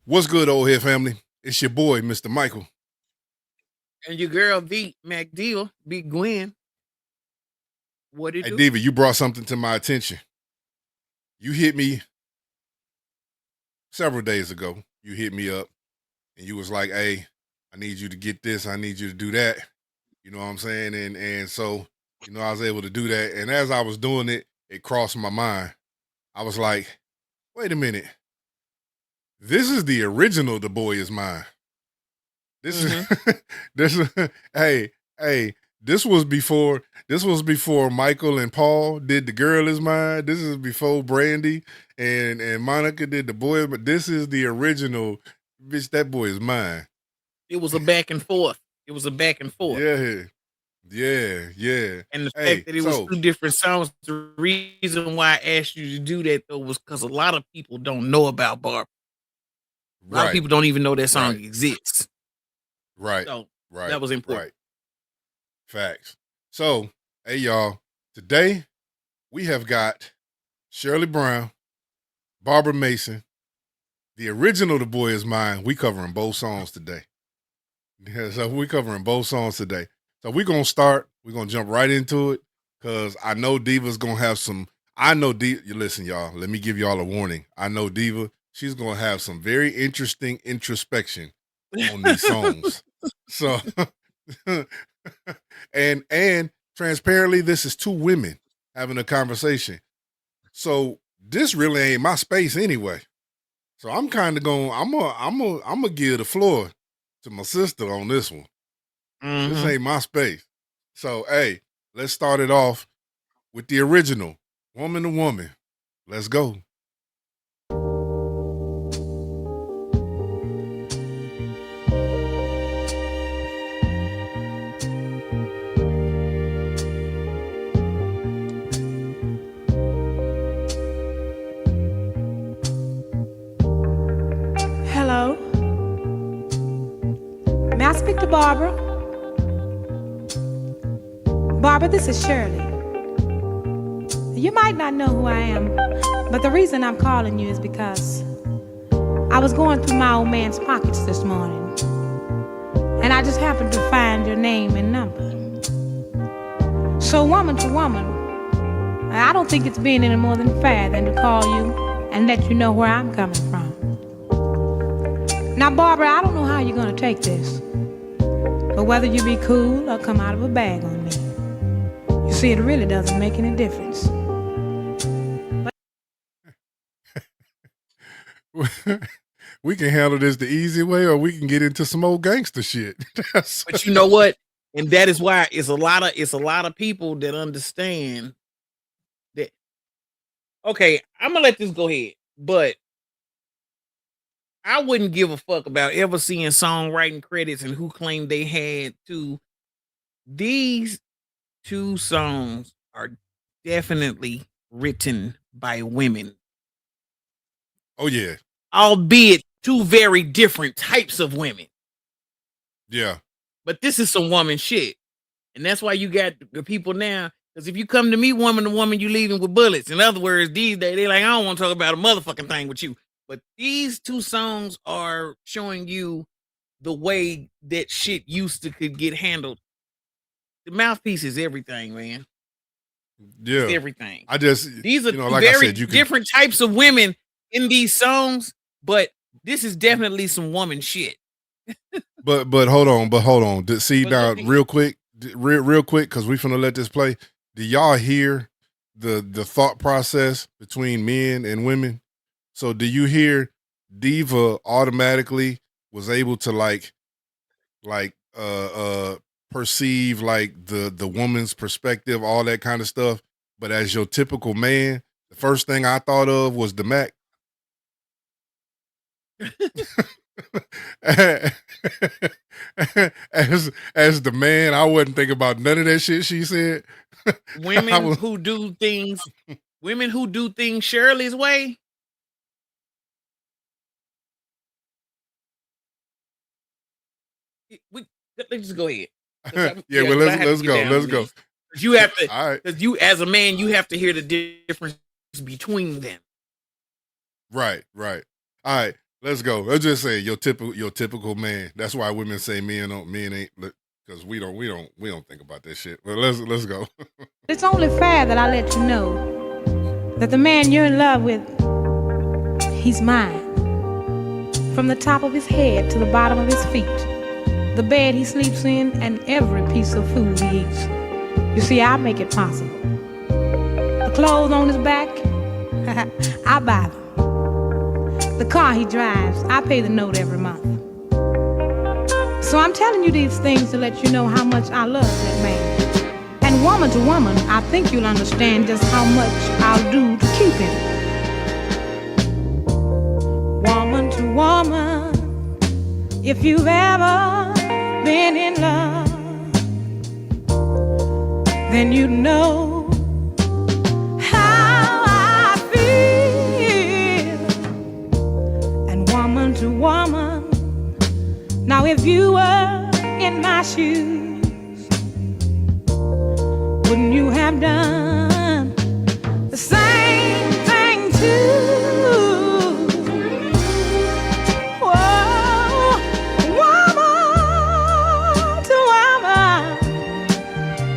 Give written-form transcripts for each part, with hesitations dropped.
What's good, old head family? It's your boy, Mr. Michael. And your girl V MacDeal, Big Gwen. What it Hey, do? Diva, you brought something to my attention. You hit me several days ago. You hit me up and you was like, hey, I need you to get this. I need you to do that. You know what I'm saying? And so, I was able to do that. And as I was doing it, it crossed my mind. I was like, wait a minute. This is the original The Boy Is Mine. This is this hey, this was before Michael and Paul did The Girl Is Mine. This is before Brandy and Monica did The Boy, but this is the original. Bitch, that boy is mine. It was a back and forth. It was a back and forth. Yeah. Yeah. And the Hey, fact that it was two different songs, the reason why I asked you to do that though was because a lot of people don't know about Barbara. A lot of people don't even know that song exists. Right. So Right. that was important. Right. Facts. So, hey y'all, today we have got Shirley Brown, Barbara Mason, the original The Boy Is Mine. We covering both songs today. Yeah, so we covering both songs today. So we're gonna start. We're gonna jump right into it because I know Diva's gonna have some. I know Diva. You listen, y'all. Let me give y'all a warning. I know Diva. She's gonna have some very interesting introspection on these songs. So, and transparently, this is two women having a conversation. So this really ain't my space anyway. So I'm kind of going. I'm gonna give the floor to my sister on this one. This ain't my space. So hey, let's start it off with the original, Woman to Woman. Let's go. Hello. May I speak to Barbara? Barbara, this is Shirley. You might not know who I am, but the reason I'm calling you is because I was going through my old man's pockets this morning, and I just happened to find your name and number. So woman to woman, I don't think it's being any more than fair than to call you and let you know where I'm coming from. Now, Barbara, I don't know how you're going to take this, but whether you be cool or come out of a bag on me, you see, it really doesn't make any difference. We can handle this the easy way, or we can get into some old gangster shit. But you know what? And that is why it's a lot of people that understand that. Okay, I'm gonna let this go ahead, but I wouldn't give a fuck about ever seeing songwriting credits and who claimed they had to. These two songs are definitely written by women. Oh yeah. Albeit two very different types of women. Yeah. But this is some woman shit. And that's why you got the people now. Because if you come to me woman to woman, you leaving with bullets. In other words, these days, they like, I don't want to talk about a motherfucking thing with you. But these two songs are showing you the way that shit used to could get handled. The mouthpiece is everything, man. Yeah. It's everything. These are like very I said, different types of women in these songs, but this is definitely some woman shit. but hold on. See now, real quick, because we finna let this play. Do y'all hear the thought process between men and women? So do you hear Diva automatically was able to like perceive like the woman's perspective, all that kind of stuff. But as your typical man, the first thing I thought of was the Mac. as the man, I wouldn't think about none of that shit she said. Women who do things Shirley's way. Let's just go ahead. Well, let's go. You have to, because you as a man, you have to hear the difference between them. Right. All right. Let's go. Let's just say your typical man. That's why women say men ain't, because we don't think about that shit. But let's go. It's only fair that I let you know that the man you're in love with, he's mine. From the top of his head to the bottom of his feet, the bed he sleeps in, and every piece of food he eats. You see, I make it possible. The clothes on his back, I buy them. The car he drives, I pay the note every month. So I'm telling you these things to let you know how much I love that man. And woman to woman, I think you'll understand just how much I'll do to keep him. Woman to woman, if you've ever been in love, then you know how I feel. And woman to woman, now if you were in my shoes, wouldn't you have done the same thing too? Whoa, woman to woman,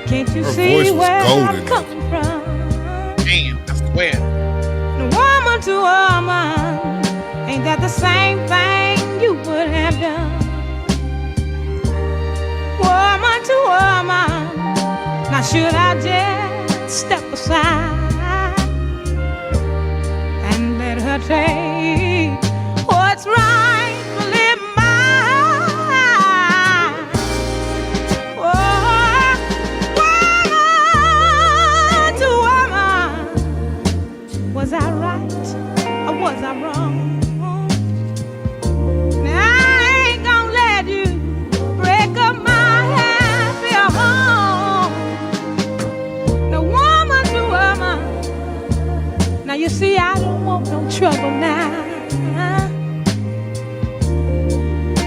can't you Her see voice was where I'm golden. coming from? Damn, I swear. Woman to woman, ain't that the same thing you would have done? Woman to woman, now should I just step aside and let her take what's rightfully mine? Oh, woman to woman, was I right or was I wrong? Now I ain't gonna let you break up my happy home. Now woman to woman, now you see I don't want no trouble now.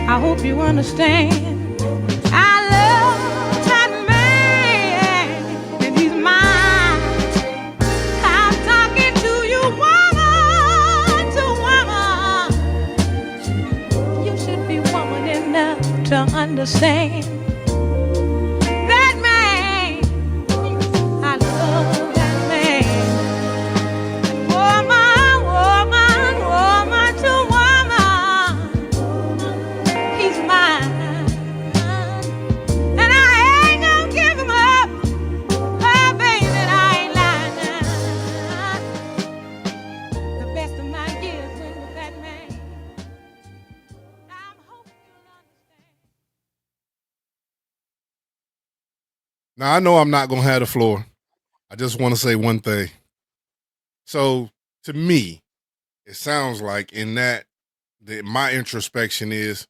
I hope you understand. I love that man and he's mine. I'm talking to you, woman to woman. You should be woman enough to understand that man. I love that man. Woman, woman, woman to woman, he's mine. And I ain't gonna give him up. Oh, baby, I ain't lying now. The best of my years went with that man. I hope you'll understand. Now I know I'm not gonna have the floor. I just want to say one thing. So to me, it sounds like in that my introspection is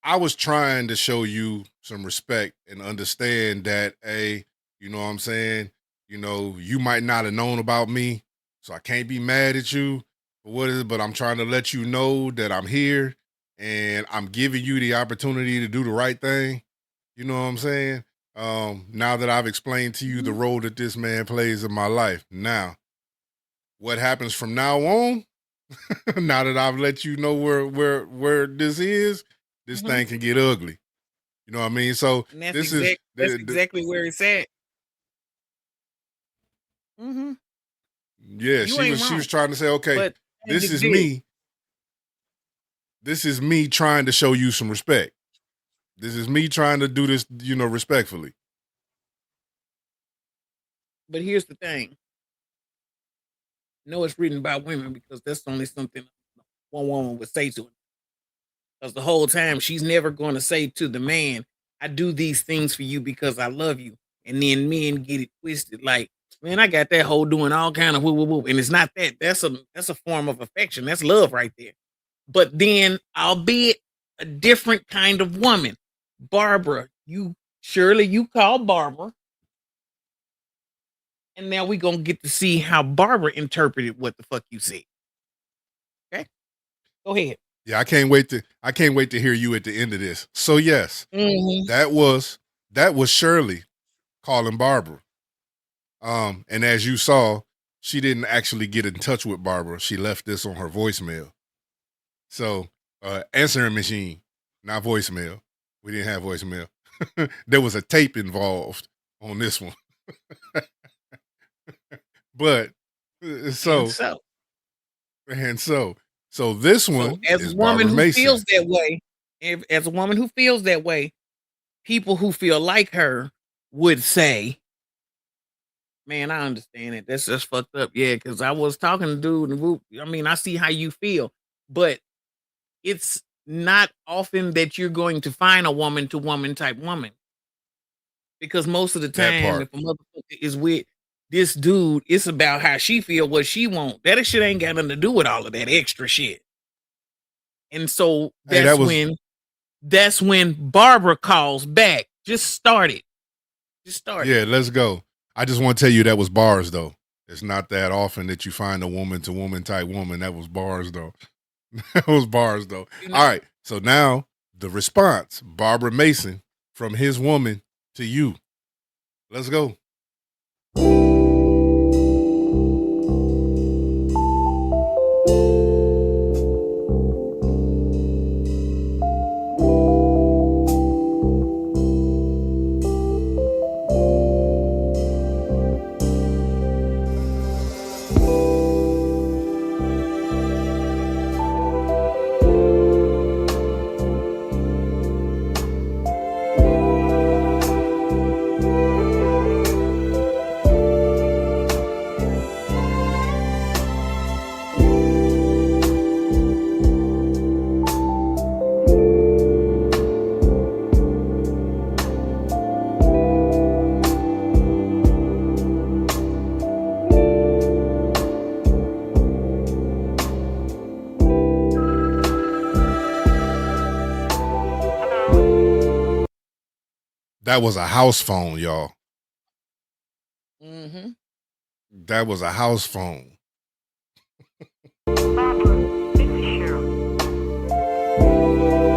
I was trying to show you some respect and understand that, you know what I'm saying? You know, you might not have known about me, so I can't be mad at you for what is it, but I'm trying to let you know that I'm here and I'm giving you the opportunity to do the right thing. You know what I'm saying? Now that I've explained to you the role that this man plays in my life. Now, what happens from now on? Now that I've let you know where this is, this Mhm. thing can get ugly. You know what I mean? So And that's this is that's exactly where it's at. Mm-hmm. yeah. You ain't She wrong. was trying to say, okay, But this is me. This is me trying to show you some respect. This is me trying to do this, respectfully. But here's the thing. No, it's written about women because that's only something one woman would say to him. Because the whole time she's never going to say to the man, I do these things for you because I love you. And then men get it twisted. Like, man, I got that hoe doing all kind of whoop whoop whoop. And it's not that. That's a form of affection. That's love right there. But then, albeit a different kind of woman, Barbara, Shirley, you call Barbara. And now we're gonna get to see how Barbara interpreted what the fuck you said. Okay? Go ahead. Yeah, I can't wait to hear you at the end of this. So yes, Mhm. that was Shirley calling Barbara. And as you saw, she didn't actually get in touch with Barbara. She left this on her voicemail. So, answering machine, not voicemail. We didn't have voicemail. There was a tape involved on this one. But And so so, and so this one as a is woman Barbara who Mason. feels that way, as a woman who feels that way, people who feel like her would say, "Man, I understand it. That's just fucked up." Yeah, because I was talking to dude, and I mean, I see how you feel, but it's not often that you're going to find a woman to woman type woman. Because most of the That time, part. if a motherfucker is with this dude, it's about how she feel, what she want. That shit ain't got nothing to do with all of that extra shit. And so Hey, that's when Barbara calls back. Just start it. Just start it. yeah, let's go. I just want to tell you that was bars though. It's not that often that you find a woman to woman type woman. That was bars though. That was bars though. You know? All right. So now the response, Barbara Mason from his woman to you. Let's go. That was a house phone, y'all. Mm-hmm. That was a house phone. Barbara, this is Shirley.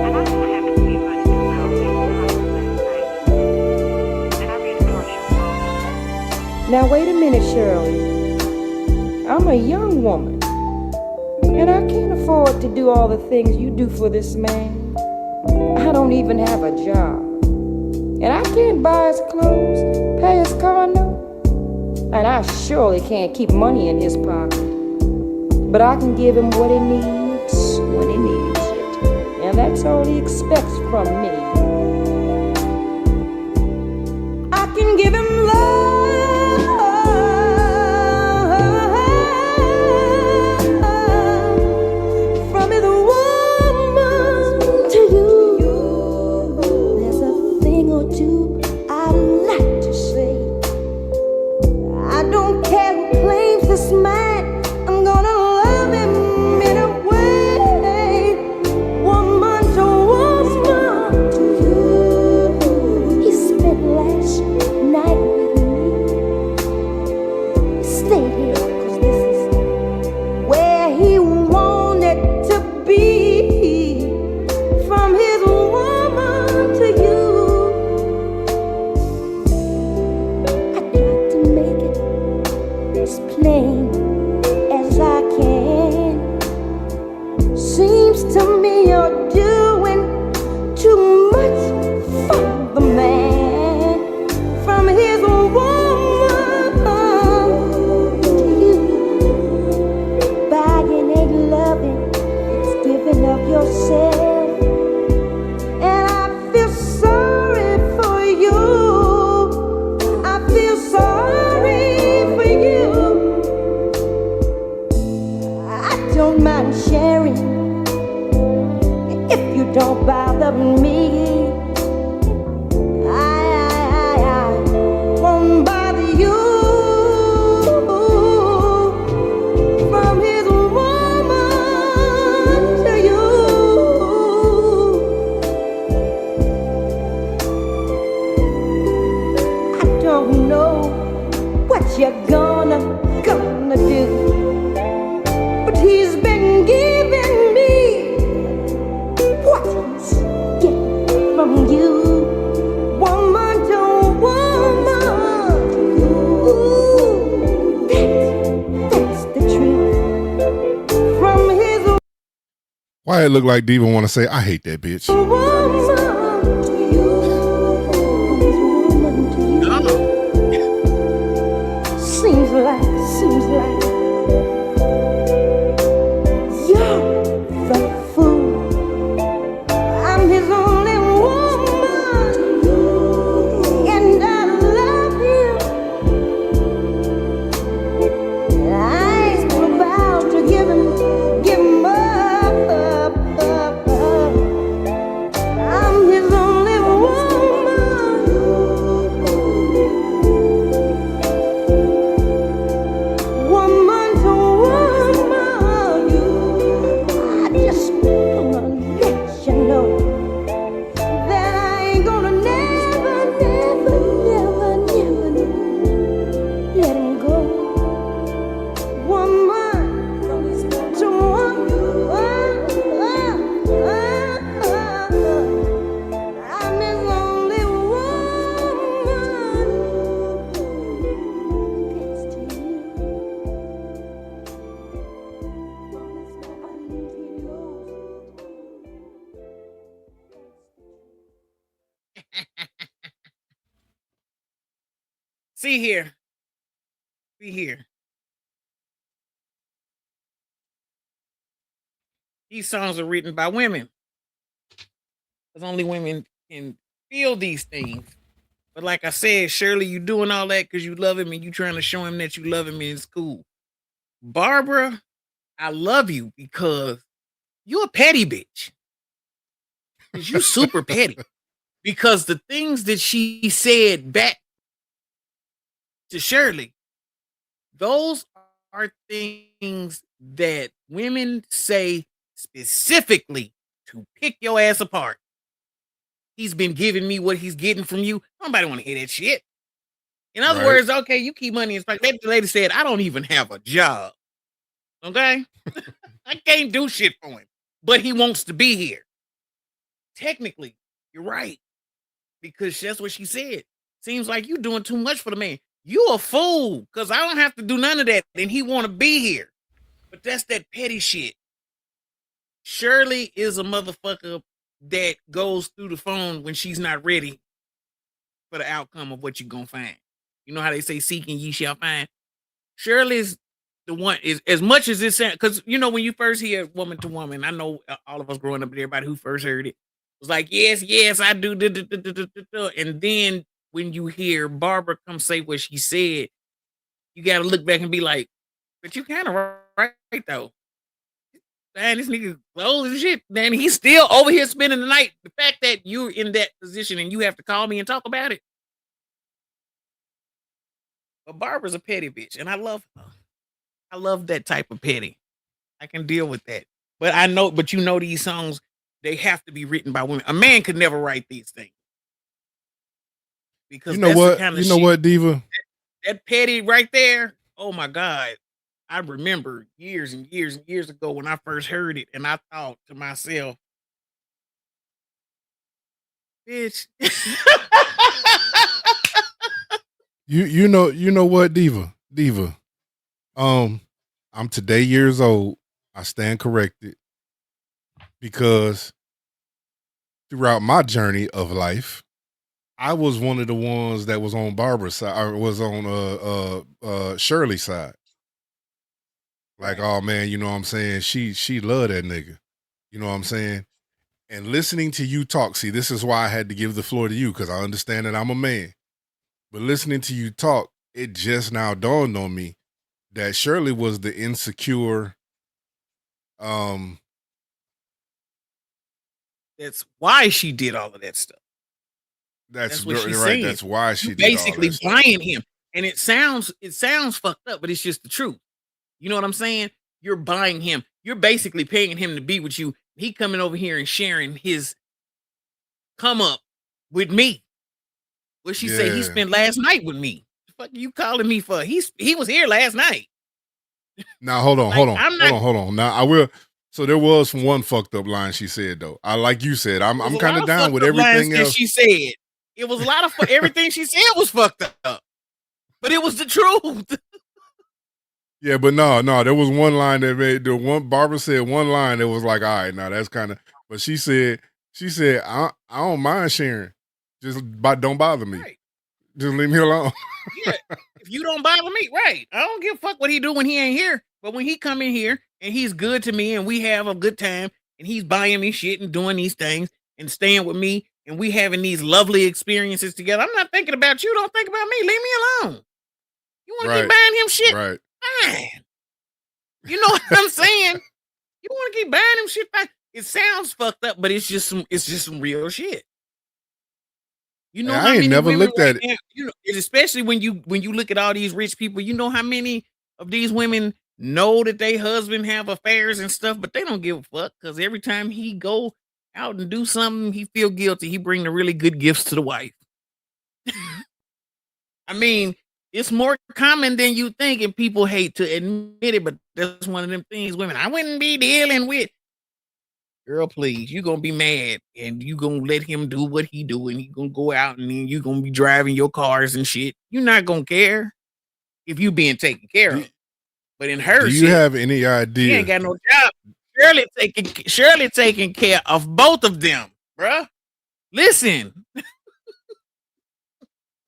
And I just happened to be running through Melville's house last night. And I ran across your phone. Now, wait a minute, Shirley. I'm a young woman, and I can't afford to do all the things you do for this man. I don't even have a job, and I can't buy his clothes, pay his car note, and I surely can't keep money in his pocket. But I can give him what he needs when he needs it, and that's all he expects from me. I can give him from his woman to you. There's a thing or two I'd like to say. I don't care who claims this man, I'm gonna love him in a way. Woman to woman to you. He spent last night with me. Stay here, 'cause this is where he wanted to be. From his woman to you. I'd like to make it as plain as I can. Seems to me you're doing too much for the man. From his woman to you. Buying ain't loving, it's giving up yourself. And I feel sorry for you. I feel sorry for you. I don't mind sharing if you don't bother me. I won't bother you. From his woman to you. I don't know what you're gonna do, but he's been giving me what he's getting. Why it look like Diva want to say, I hate that bitch? Seems like you're the fool. I'm his only woman, and I love him. I ain't about to give him up. I'm his only woman. Woman to woman, I just wanna let you know that I ain't gonna never let him go. Woman to woman, I'm his only woman. Thanks to you. See here. See here. These songs are written by women. Because only women can feel these things. But like I said, Shirley, you doing all that because you love him and you trying to show him that you love him and it's cool. Barbara, I love you because you a petty bitch. Because you super petty. Because the things that she said back to Shirley, those are things that women say specifically to pick your ass apart. He's been giving me what he's getting from you. Nobody want to hear that shit. In other Right. words, okay, you keep money in pocket. That lady said, I don't even have a job. Okay? I can't do shit for him. But he wants to be here. Technically, you're right. Because that's what she said. Seems like you doing too much for the man. You a fool. Because I don't have to do none of that. And he want to be here. But that's that petty shit. Shirley is a motherfucker that goes through the phone when she's not ready for the outcome of what you're going to find. You know how they say, seek and ye shall find? Shirley's the one, is as much as it sounds, because, you know, when you first hear woman to woman, I know all of us growing up, everybody who first heard it was like, yes, I do. And then when you hear Barbara come say what she said, you got to look back and be like, but you kind of right, though. Man, this nigga clothes and shit. Man, he's still over here spending the night. The fact that you're in that position and you have to call me and talk about it. But Barbara's a petty bitch, and I love her. I love that type of petty. I can deal with that. But I know, but you know, these songs, they have to be written by women. A man could never write these things. Because You know that's what? the kind of You know shit, what, Diva? that petty right there. Oh my God. I remember years and years and years ago when I first heard it, and I thought to myself, bitch. You know what, Diva? I'm today years old. I stand corrected because throughout my journey of life, I was one of the ones that was on Barbara's side, or was on Shirley's side. Like, oh man, you know what I'm saying? She loved that nigga. You know what I'm saying? And listening to you talk, see, this is why I had to give the floor to you, because I understand that I'm a man. But listening to you talk, it just now dawned on me that Shirley was the insecure. That's why she did all of that stuff. That's what she's right. saying. That's why she You did all basically that stuff. buying him. And it sounds fucked up, but it's just the truth. You know what I'm saying? You're buying him. You're basically paying him to be with you. He coming over here and sharing his come up with me. What she say? He Yeah. spent last night with me. The fuck you calling me for? He was here last night. Now hold on. Now I will. So there was one fucked up line she said though. I like you said. I'm There was a kind lot of down fucked with up lines everything that else. she said. It was a lot of everything she said was fucked up. But it was the truth. Yeah, but no, there was one line that made the one Barbara said one line that was like, all right, now that's kind of. But she said, I don't mind sharing, don't bother me, Right. just leave me alone. Yeah. If you don't bother me, right. I don't give a fuck what he do when he ain't here. But when he come in here and he's good to me and we have a good time and he's buying me shit and doing these things and staying with me and we having these lovely experiences together, I'm not thinking about you. Don't think about me. Leave me alone. You want to keep Right, buying him shit? right. Fine. You know what I'm saying? You want to keep buying him shit? Fine. It sounds fucked up, but it's just some real shit. You know Hey, how I ain't many never women looked right at it. now, especially when you look at all these rich people, you know how many of these women know that they husband have affairs and stuff, but they don't give a fuck because every time he go out and do something, he feel guilty. He bring the really good gifts to the wife. I mean, it's more common than you think, and people hate to admit it, but that's one of them things women I wouldn't be dealing with. Girl, please, you gonna be mad and you gonna let him do what he do and he gonna go out and then you gonna be driving your cars and shit. You're not gonna care if you being taken care Do, of. But in do her you shit, have any she ain't idea? got no job. Shirley taking care of both of them, bruh. Listen,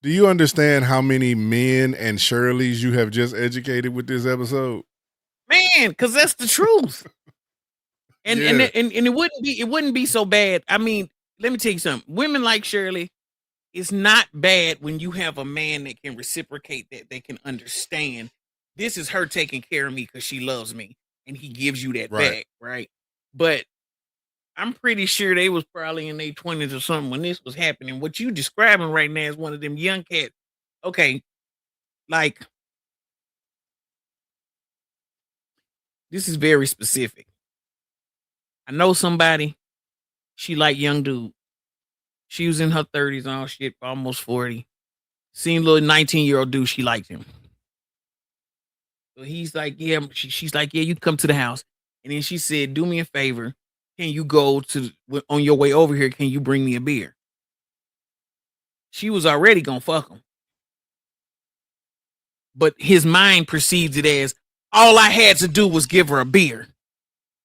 Do you understand how many men and Shirleys you have just educated with this episode? man, because that's the truth. And, Yeah, and and it wouldn't be so bad. I mean, let me tell you something. Women like Shirley, it's not bad when you have a man that can reciprocate that, they can understand this is her taking care of me because she loves me and he gives you that right. back, right? But I'm pretty sure they was probably in their 20s or something when this was happening. What you describing right now is one of them young cats. Okay, like this is very specific. I know somebody, she like young dude. She was in her 30s, all shit, almost 40. Seen a little 19-year-old dude, she liked him. So he's like, yeah, she's like, yeah, you come to the house. And then she said, do me a favor. Can you go on your way over here? Can you bring me a beer? She was already gonna fuck him. But his mind perceives it as all I had to do was give her a beer.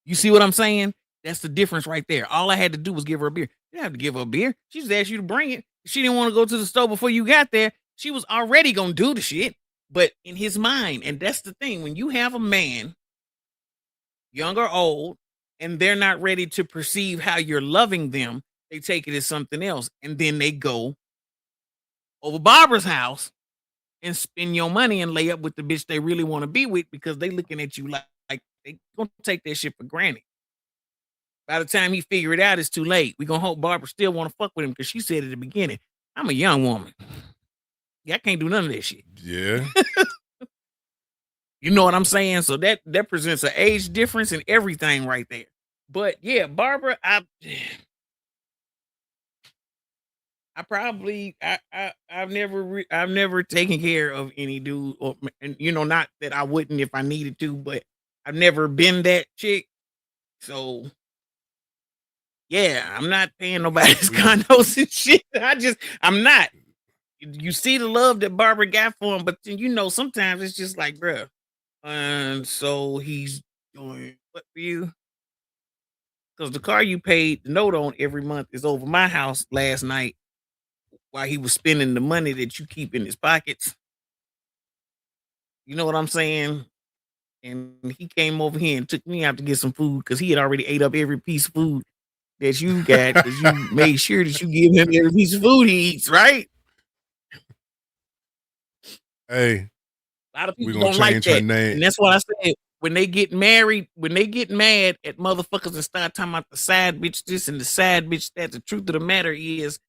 You see what I'm saying? That's the difference right there. All I had to do was give her a beer. You didn't have to give her a beer. She just asked you to bring it. She didn't want to go to the store before you got there. She was already gonna do the shit. But in his mind, and that's the thing, when you have a man, young or old, and they're not ready to perceive how you're loving them, they take it as something else. And then they go over Barbara's house and spend your money and lay up with the bitch they really want to be with because they looking at you like they gonna take that shit for granted. By the time he figure it out, it's too late. We gonna hope Barbara still want to fuck with him because she said at the beginning, I'm a young woman. Yeah, I can't do none of that shit. Yeah. You know what I'm saying? So that presents an age difference and everything right there. But yeah, Barbara, I've never taken care of any dude, or and not that I wouldn't if I needed to, but I've never been that chick. So yeah, I'm not paying nobody's We condos and shit. I'm not. You see the love that Barbara got for him, but then sometimes it's just like, bruh. And so he's doing what for you? Because the car you paid the note on every month is over my house last night while he was spending the money that you keep in his pockets. You know what I'm saying? And he came over here and took me out to get some food because he had already ate up every piece of food that you got because you made sure that you give him every piece of food he eats, right? Hey, A lot of we're people gonna don't like change her that. name. And that's what I said. When they get married, when they get mad at motherfuckers and start talking about the side bitch this and the side bitch that, the truth of the matter is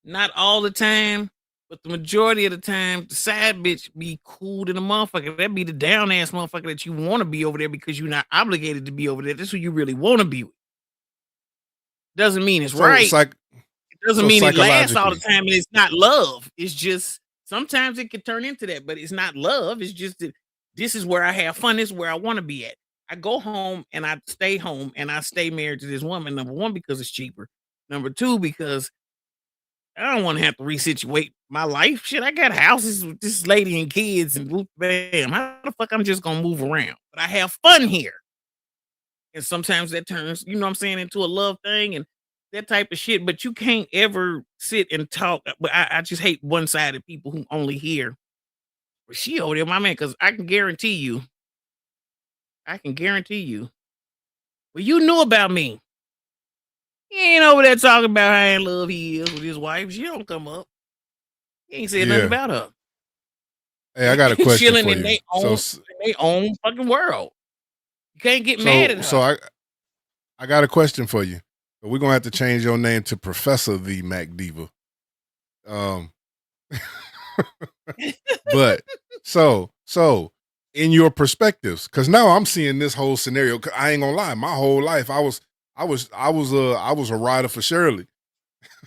not all the time, but the majority of the time, the side bitch be cool to the motherfucker. That be the down ass motherfucker that you want to be over there because you're not obligated to be over there. That's who you really want to be with. Doesn't mean it's So right. psych It doesn't so mean it lasts all the psychologically. time and it's not love. It's just sometimes it can turn into that, but it's not love. It's just that this is where I have fun. This is where I want to be at. I go home and I stay home and I stay married to this woman. Number one, because it's cheaper. Number two, because I don't want to have to resituate my life. Shit, I got houses with this lady and kids, and bam. How the fuck I'm just gonna move around? But I have fun here, and sometimes that turns, you know what I'm saying, into a love thing and that type of shit. But you can't ever sit and talk. But I just hate one-sided people who only hear. Well, she over there, my man, because I can guarantee you. Well, you knew about me. He ain't over there talking about how in love he is with his wife. She don't come up. He ain't said nothing Yeah. about her. Hey, I got a question Chilling for in you. their own fucking world. You can't get mad at her. So I got a question for you. But we're gonna have to change your name to Professor the Mac Diva. Um, but so in your perspectives, because now I'm seeing this whole scenario. 'Cause I ain't gonna lie, my whole life I was a rider for Shirley,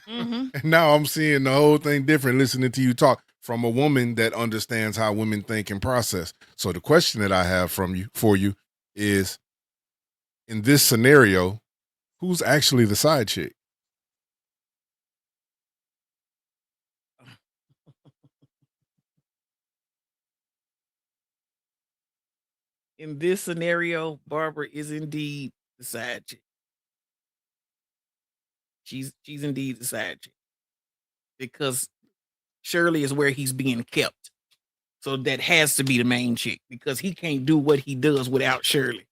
Mhm. and now I'm seeing the whole thing different. Listening to you talk from a woman that understands how women think and process. So the question that I have for you is, in this scenario, who's actually the side chick? In this scenario, Barbara is indeed the side chick. She's indeed the side chick because Shirley is where he's being kept. So that has to be the main chick because he can't do what he does without Shirley.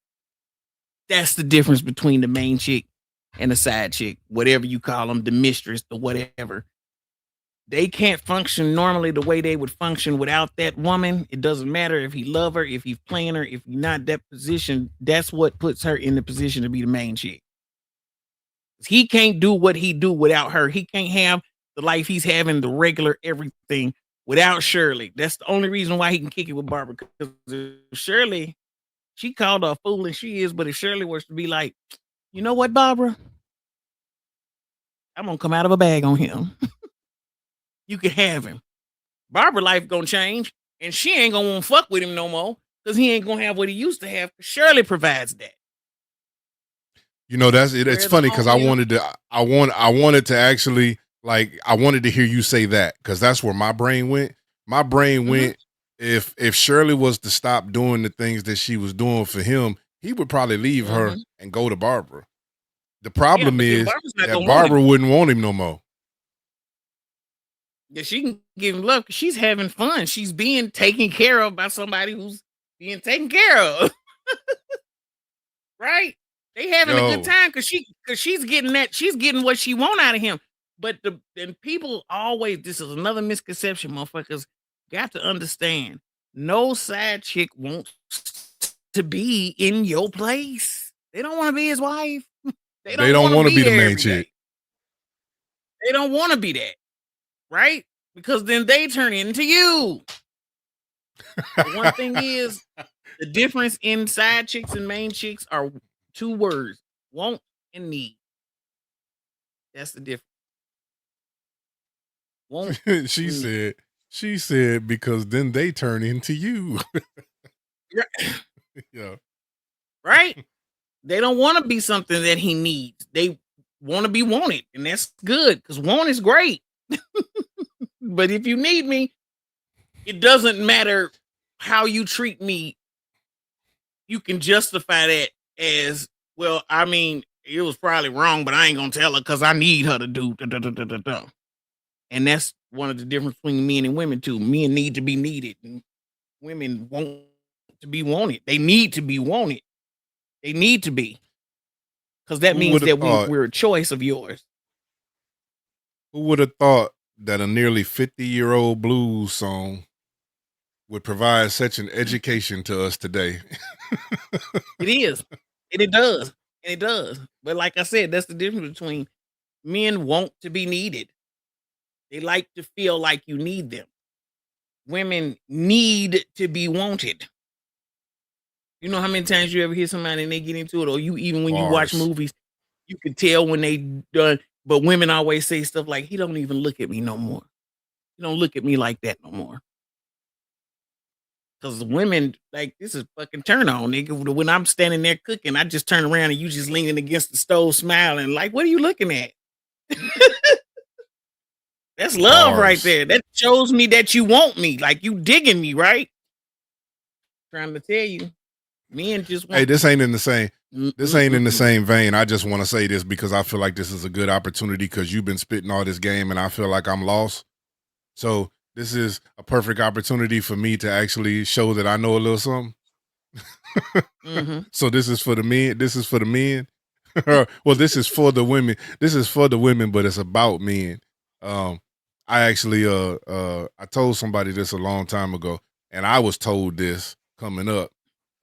That's the difference between the main chick and the side chick, whatever you call them, the mistress, the whatever. They can't function normally the way they would function without that woman. It doesn't matter if he love her, if he's playing her, if he's not that position. That's what puts her in the position to be the main chick. He can't do what he do without her. He can't have the life he's having, the regular everything without Shirley. That's the only reason why he can kick it with Barbara. Because Shirley, she called her a fool and she is, but if Shirley was to be like, you know what, Barbara? I'm gonna come out of a bag on him. You can have him. Barbara life gonna change, and she ain't gonna want to fuck with him no more because he ain't gonna have what he used to have. Shirley provides that. You know, that's it. It's Where the funny because I homie- wanted to actually, like, I wanted to hear you say that because that's where my brain went. My brain went, if Shirley was to stop doing the things that she was doing for him, he would probably leave her and go to Barbara. The problem but then is Barbara's not that gonna want him. Barbara wouldn't want him no more. Yeah, she can give him love because she's having fun. She's being taken care of by somebody who's being taken care of. Right? They having a Yo. good time because she's getting what she want out of him. But then people always, this is another misconception, motherfuckers got to understand. No side chick wants to be in your place. They don't want to be his wife. They don't want to be the there main every chick. day. They don't want to be that. Right? Because then they turn into you. The one thing is, the difference in side chicks and main chicks are two words: want and need. That's the difference. Want. She said because then they turn into you. Yeah. Right? They don't want to be something that he needs. They want to be wanted, and that's good because want is great. But if you need me, it doesn't matter how you treat me. You can justify that as, well, I mean, it was probably wrong, but I ain't gonna tell her because I need her to do da, da, da, da, da, da. And that's one of the difference between men and women too. Men need to be needed, and women want to be wanted. They need to be wanted. They need to be, because that Who means would've that thought? we're a choice of yours. Who would have thought that a nearly 50-year-old blues song would provide such an education to us today? It is, and it does, and it does. But like I said, that's the difference between men want to be needed. They like to feel like you need them. Women need to be wanted. You know how many times you ever hear somebody and they get into it, or you even when you watch Bars. movies, you can tell when they done. But women always say stuff like, "He don't even look at me no more. He don't look at me like that no more." Because the women, like, this is fucking turn on, nigga. When I'm standing there cooking, I just turn around and you just leaning against the stove, smiling, like, "What are you looking at?" That's love right Bars. there. That shows me that you want me, like you digging me, right? Trying to tell you, men just Hey, want. this ain't in the same. This ain't in the Mm-mm-mm. same vein. I just want to say this because I feel like this is a good opportunity because you've been spitting all this game and I feel like I'm lost. So this is a perfect opportunity for me to actually show that I know a little something. Mhm. So this is for the men. This is for the men. Well, this is for the women. This is for the women, but it's about men. Um, I actually I told somebody this a long time ago, and I was told this coming up.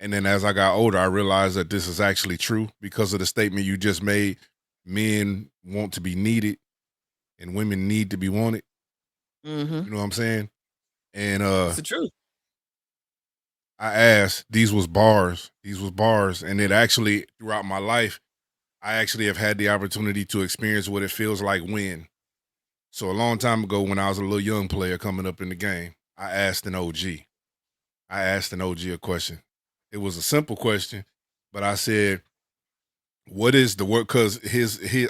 And then as I got older, I realized that this is actually true because of the statement you just made. Men want to be needed and women need to be wanted. Mhm. You know what I'm saying? And It's the truth. I asked, these was bars. These was bars. And it actually throughout my life, I actually have had the opportunity to experience what it feels like when. So a long time ago, when I was a little young player coming up in the game, I asked an OG. I asked an OG a question. It was a simple question, but I said, "What is the word?" Because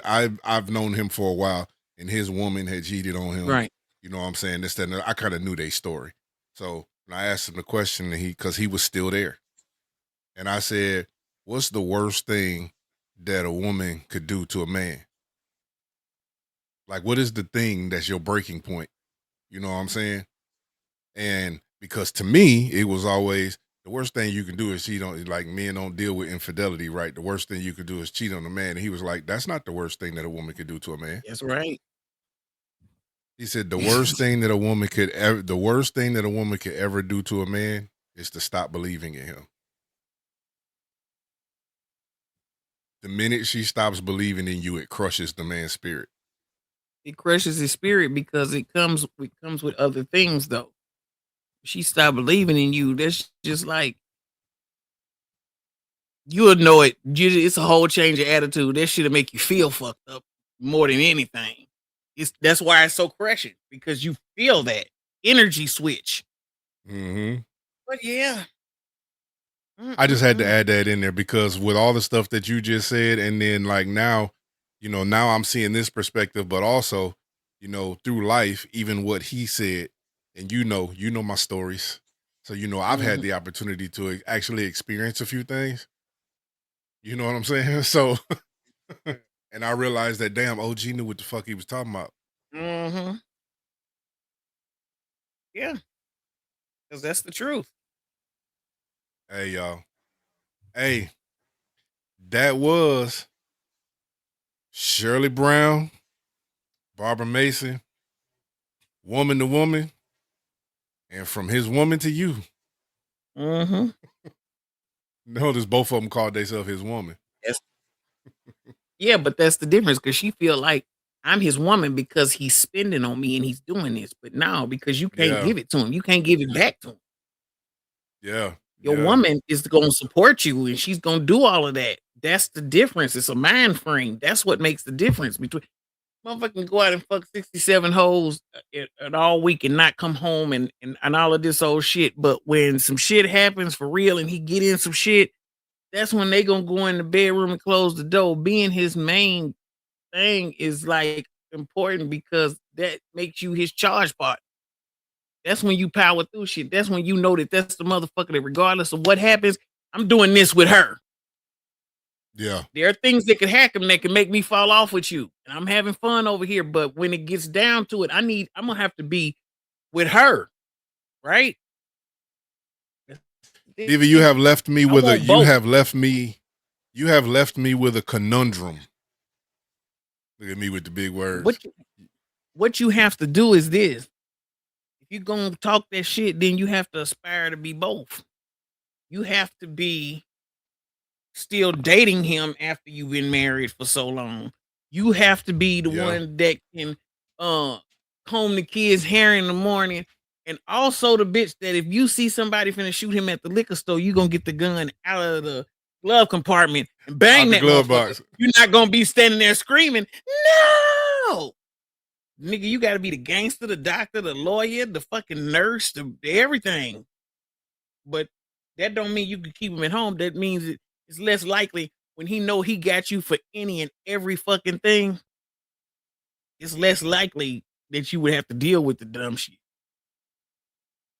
I've known him for a while, and his woman had cheated on him. Right. You know what I'm saying? This, that, and that. I kind of knew their story. So when I asked him the question, and because he was still there, and I said, "What's the worst thing that a woman could do to a man? Like, what is the thing that's your breaking point?" You know what I'm saying? And because to me, it was always the worst thing you can do is cheat on, like men don't deal with infidelity, right? The worst thing you could do is cheat on a man. And he was like, that's not the worst thing that a woman could do to a man. That's right. He said the worst thing that a woman could ever, the worst thing that a woman could ever do to a man is to stop believing in him. The minute she stops believing in you, it crushes the man's spirit. It crushes his spirit because it comes with other things though. She stopped believing in you. That's just like you'll know it. It's a whole change of attitude. That shit'll make you feel fucked up more than anything. That's why it's so crushing because you feel that energy switch. Mm-hmm. But yeah, I just had to Mm-mm-mm. add that in there because with all the stuff that you just said, and then like now, now I'm seeing this perspective, but also, through life, even what he said, and you know my stories. So, I've had Mhm. the opportunity to actually experience a few things. You know what I'm saying? So, and I realized that damn OG knew what the fuck he was talking about. Mhm. Yeah, because that's the truth. Hey, y'all. Hey, that was Shirley Brown, Barbara Mason, woman to woman. And from his woman to you. Mhm. Notice both of them called themselves his woman. Yes. Yeah, but that's the difference because she feel like I'm his woman because he's spending on me and he's doing this. But now because you can't Yeah, give it to him, you can't give it back to him. yeah, Your yeah, woman is gonna support you and she's gonna do all of that. That's the difference. It's a mind frame. That's what makes the difference between motherfucker can go out and fuck 67 hoes at all week and not come home and all of this old shit. But when some shit happens for real and he get in some shit, that's when they gonna go in the bedroom and close the door. Being his main thing is like important because that makes you his charge part. That's when you power through shit. That's when you know that that's the motherfucker that regardless of what happens, I'm doing this with her. yeah, There are things that could happen that can make me fall off with you. And I'm having fun over here. But when it gets down to it, I'm gonna have to be with her, right? Diva, you have left me I with a want both. you have left me with a conundrum. Look at me with the big words. What you have to do is this. If you're gonna talk that shit, then you have to aspire to be both. You have to be still dating him after you've been married for so long. You have to be the Yeah. one that can uh comb the kids' hair in the morning. And also the bitch that if you see somebody finna shoot him at the liquor store, you gonna get the gun out of the glove compartment and Out bang the that glove motherfucker. box. You're not gonna be standing there screaming, no. Nigga, you gotta be the gangster, the doctor, the lawyer, the fucking nurse, the everything. But that don't mean you can keep him at home. That means it's less likely when he know he got you for any and every fucking thing. It's less likely that you would have to deal with the dumb shit.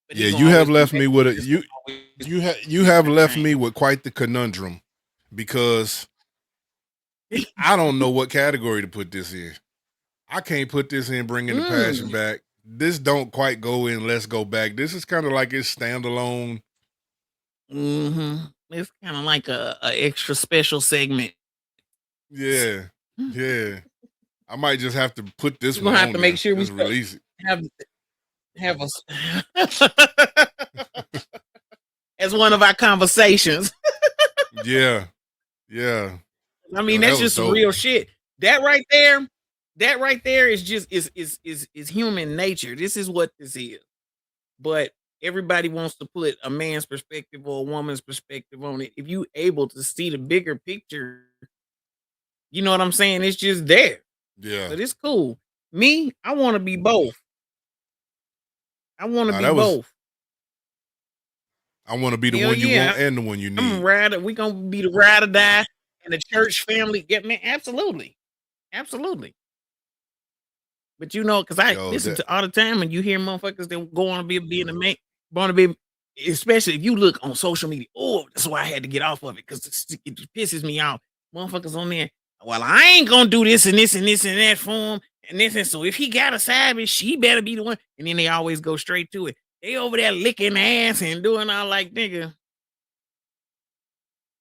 But he Yeah, gonna you have always be left back me with there. a It's you always you have the left same. me with quite the conundrum because I don't know what category to put this in. I can't put this in bringing the passion back. This don't quite go in let's go back. This is kind of like it's standalone. It's kind of like a extra special segment. Yeah. Yeah. I might just have to put this We're one gonna have on to make there. sure we Just release it. have us as one of our conversations. Yeah. Yeah. I mean, Yo, that that's was just some dope. real shit. That right there is just is human nature. This is what this is. But everybody wants to put a man's perspective or a woman's perspective on it. If you able to see the bigger picture, you know what I'm saying? It's just there. Yeah. But it's cool. Me, I want to be both. I want to Nah, be that was both. I want to be the Hell one you yeah. want and the one you I'm need. a rider. We gonna be the ride or die and the church family. Get me? Absolutely. Absolutely. But you know, because I Yo, listen that to all the time and you hear motherfuckers that go on to be being a man, want to be, especially if you look on social media. Oh, that's why I had to get off of it because it pisses me off. Motherfuckers on there. Well, I ain't gonna do this and this and this and that for him and this and so if he got a side bitch, she better be the one. And then they always go straight to it. They over there licking ass and doing all like nigga.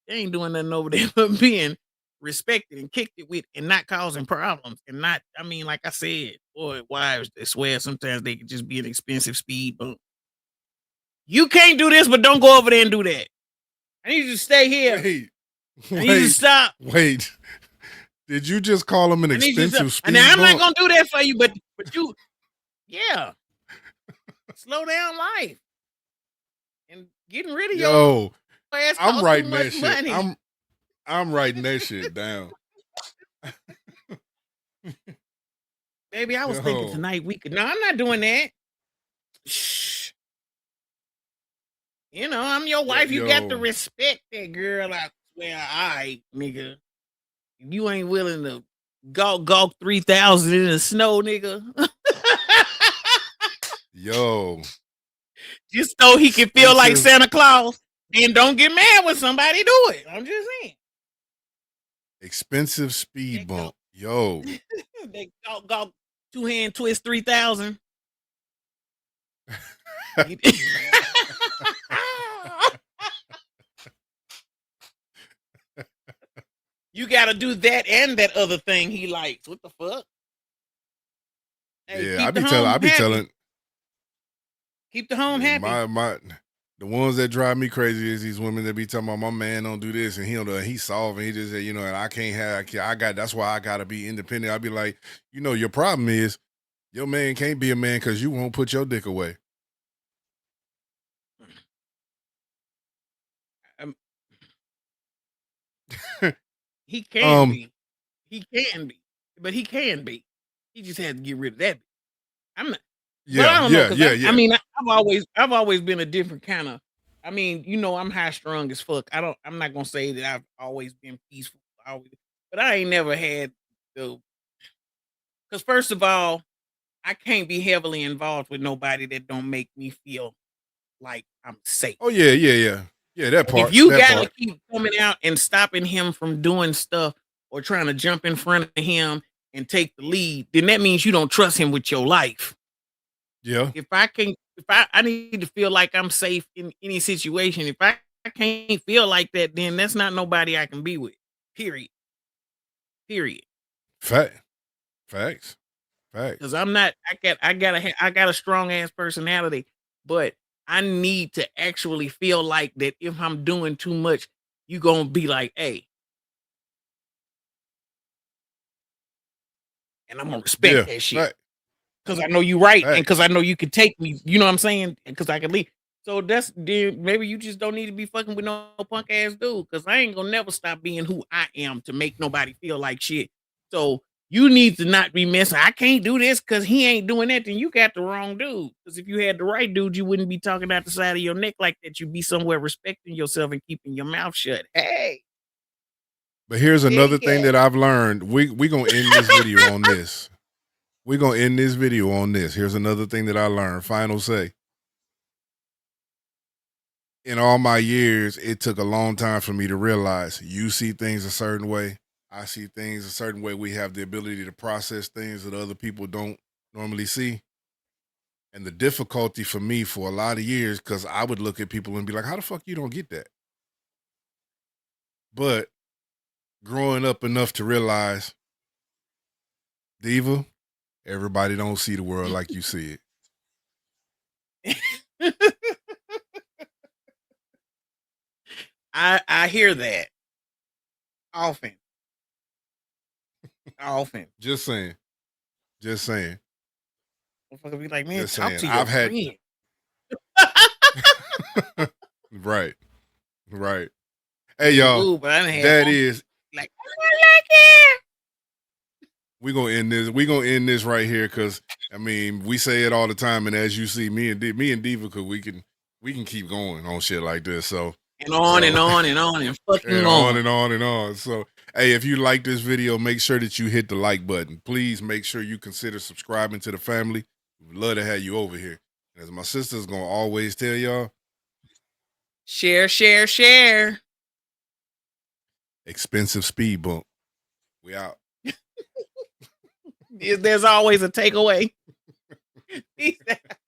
They ain't doing nothing over there but being respected and kicked it with and not causing problems. And not, I mean, like I said, boy, wives, they swear sometimes they could just be an expensive speed bump. You can't do this, but don't go over there and do that. I need you to stay here. wait. I need you to stop. Wait. Did you just call him an I need you to expensive stop. speed And I'm bump? not gonna do that for you, but you, yeah. Slow down life. And getting rid of your Yo, ass I'm costs writing too that much shit. money. I'm writing that shit down. Baby, I was thinking Yo. tonight we could. No, I'm not doing that. Shh. You know, I'm your wife. You got to Yo. respect that girl. I swear, all right, nigga. If you ain't willing to gawk 3,000 in the snow, nigga. Yo. Just so he can feel like Expensive. Santa Claus. Then don't get mad when somebody do it. I'm just saying. Expensive speed bump. Yo. They gawk 2 hand twist 3,000. You gotta do that and that other thing he likes. What the fuck? Hey, Yeah, I keep be the home happy. telling Keep the home happy. the ones that drive me crazy is these women that be talking about my man don't do this and he don't do it. He's solving. He just said, you know, and I can't have. That's why I gotta be independent. I be like, you know, your problem is your man can't be a man because you won't put your dick away. He can be. He can be. But he can be. He just had to get rid of that. I'm not. Yeah, but I don't know, yeah. I mean, I've always been a different kind of. I mean, you know, I'm high strung as fuck. I'm not gonna say that I've always been peaceful, but I ain't never had the. Because first of all, I can't be heavily involved with nobody that don't make me feel like I'm safe. Oh yeah. That part. If you that gotta part. keep coming out and stopping him from doing stuff or trying to jump in front of him and take the lead, then that means you don't trust him with your life. Yeah. If I need to feel like I'm safe in any situation. If I can't feel like that, then that's not nobody I can be with. Period. Facts. Because I'm not. I got a strong ass personality, but I need to actually feel like that. If I'm doing too much, you gonna be like, hey, and I'm gonna respect that shit. Because I know you right, and because I know you can take me. You know what I'm saying? Because I can leave. So that's maybe you just don't need to be fucking with no punk ass dude. Because I ain't gonna never stop being who I am to make nobody feel like shit. So you need to not be messing. I can't do this because he ain't doing that. Then you got the wrong dude. Because if you had the right dude, you wouldn't be talking out the side of your neck like that. You'd be somewhere respecting yourself and keeping your mouth shut. Hey. But here's another thing that I've learned. We gonna end this video on this. we're gonna end this video on this. Here's another thing that I learned. Final say. In all my years, it took a long time for me to realize you see things a certain way. I see things a certain way. We have the ability to process things that other people don't normally see. And the difficulty for me for a lot of years, because I would look at people and be like, how the fuck you don't get that? But growing up enough to realize, Diva, everybody don't see the world like you see it. I hear that often. Often. Just saying. Just saying. Motherfucker be like, man, Just talk saying. to your I've had friend. right. Right. Hey y'all. Ooh, but I done had That one is like, I don't like it. we're gonna end this. We're gonna end this right here because I mean we say it all the time, and as you see, me and Diva, cause we can keep going on shit like this. So And on and on and on and fucking and on. on and on and on. So hey, if you like this video, make sure that you hit the like button. Please make sure you consider subscribing to the family. We'd love to have you over here. As my sister's gonna always tell y'all, Share, share, share. expensive speed bump. We out. There's always a takeaway. Peace out.